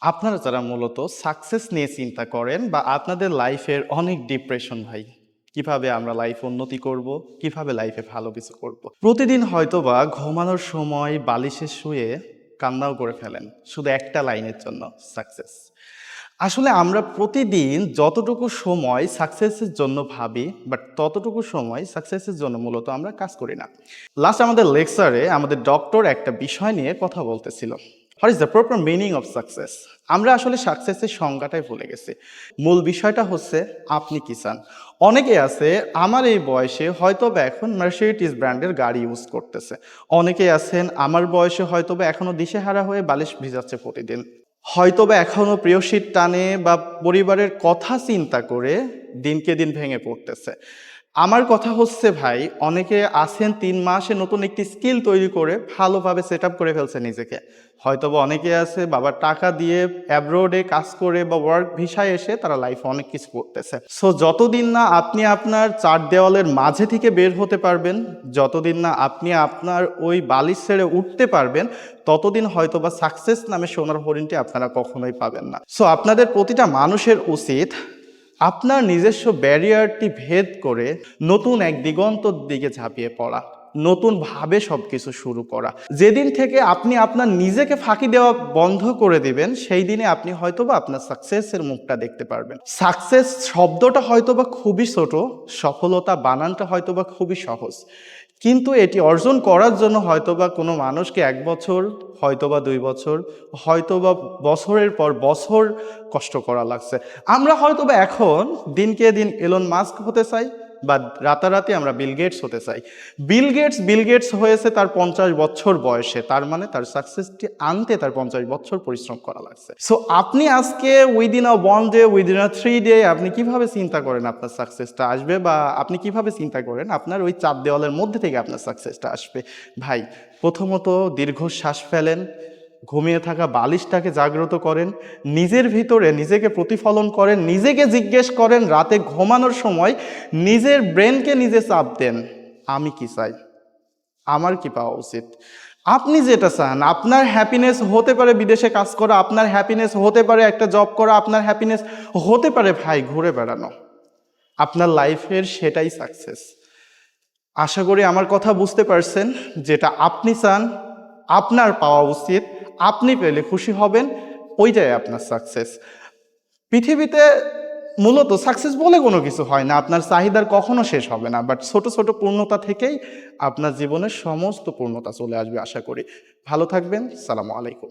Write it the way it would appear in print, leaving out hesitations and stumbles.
আপনারা যারা মূলত সাকসেস নিয়ে চিন্তা করেন বা আপনাদের লাইফের অনেক ডিপ্রেশন ভাই, কিভাবে আমরা লাইফে উন্নতি করব, কিভাবে লাইফে ভালো কিছু করব, প্রতিদিন হয়তোবা ঘুমানোর সময় বালিশে শুয়ে কান্নাও করে ফেলেন শুধু একটা লাইনের জন্য, সাকসেস। আসলে আমরা প্রতিদিন যতটুকু সময় সাকসেসের জন্য ভাবি, বাট ততটুকু সময় সাকসেসের জন্য মূলত আমরা কাজ করি না। লাস্ট আমাদের লেকচারে আমাদের ডক্টর একটা বিষয় নিয়ে কথা বলতেছিল, what is the proper meaning of success. আমরা আসলে সাকসেসের সংজ্ঞাটাই ভুলে গেছি। মূল বিষয়টা হচ্ছে আপনি কি চান। অনেকে আছে আমার এই বয়সে হয়তো বা এখন মার্সিডিজ ব্র্যান্ডের গাড়ি ইউজ করতেছে, অনেকে আছেন আমার বয়সে হয়তো বা এখনো দিশেহারা হয়ে বালিশ ভিজাচ্ছে প্রতিদিন, হয়তোবা এখনো প্রেয়সীর টানে বা পরিবারের কথা চিন্তা করে দিনকে দিন ভেঙে পড়তেছে। আমার কথা হচ্ছে ভাই, অনেকে আছেন 3 মাসে নতুন একটি স্কিল তৈরি করে ভালোভাবে সেট আপ করে ফেলছে নিজেকে। হয়তোবা অনেকে আছে বাবার টাকা দিয়ে অ্যাব্রোডে কাজ করে বা ওয়ার্ক ভিসায় এসে তারা লাইফে অনেক কিছু করতেছে। সো যতদিন না আপনি আপনার 4 দেওয়ালের মাঝে থেকে বের হতে পারবেন, যতদিন না আপনি আপনার ওই বালিশ ছেড়ে উঠতে পারবেন, ততদিন হয়তোবা সাকসেস নামে সোনার হরিণটি আপনারা কখনোই পাবেন না। সো আপনাদের প্রতিটা মানুষের উচিত আপনার নিজস্ব ব্যারিয়ারটি ভেদ করে নতুন এক দিগন্তর দিকে ঝাঁপিয়ে পড়া, নতুনভাবে সব কিছু শুরু করা। যেদিন থেকে আপনি আপনার নিজেকে ফাঁকি দেওয়া বন্ধ করে দিবেন, সেই দিনে আপনি হয়তোবা আপনার সাকসেসের মুখটা দেখতে পারবেন। সাকসেস শব্দটা হয়তোবা খুবই ছোট, সফলতা বানানটা হয়তোবা খুবই সহজ, কিন্তু এটি অর্জন করার জন্য হয়তোবা কোনো মানুষকে 1 বছর, হয়তোবা 2 বছর, হয়তোবা বছরের পর বছর কষ্ট করা লাগছে। আমরা হয়তোবা এখন দিনকে দিন এলন মাস্ক হতে চাই, বা রাতারাতি আমরা বিল গেটস হতে চাই। বিল গেটস হয়েছে তার 50 বছর বয়সে, তার মানে তার সাকসেসটি আনতে তার 50 বছর পরিশ্রম করা লাগছে। সো আপনি আজকে within a 1 day, within a 3 day আপনি কিভাবে চিন্তা করেন আপনার সাকসেসটা আসবে, বা আপনি কিভাবে চিন্তা করেন আপনার ওই 4 দেওয়ালের মধ্যে থেকে আপনার সাকসেসটা আসবে। ভাই, প্রথমত দীর্ঘশ্বাস ফেলেন, ঘুমিয়ে থাকা বালিশটাকে জাগ্রত করেন, নিজের ভিতরে নিজেকে প্রতিফলন করেন, নিজেকে জিজ্ঞেস করেন, রাতে ঘুমানোর সময় নিজের ব্রেনকে নিজে চাপ দেন, আমি কি চাই, আমার কি পাওয়া উচিত। আপনি যেটা চান, আপনার হ্যাপিনেস হতে পারে বিদেশে কাজ করা, আপনার হ্যাপিনেস হতে পারে একটা জব করা, আপনার হ্যাপিনেস হতে পারে ভাই ঘুরে বেড়ানো, আপনার লাইফের সেটাই সাকসেস। আশা করি আমার কথা বুঝতে পারছেন। যেটা আপনি চান, আপনার পাওয়া উচিত, আপনি পেলে খুশি হবেন, ওইটাই আপনার সাকসেস। পৃথিবীতে মূলত সাকসেস বলে কোনো কিছু হয় না, আপনার চাহিদার কখনো শেষ হবে না, বাট ছোট ছোট পূর্ণতা থেকেই আপনার জীবনের সমস্ত পূর্ণতা চলে আসবে আশা করি। ভালো থাকবেন। সালামু আলাইকুম।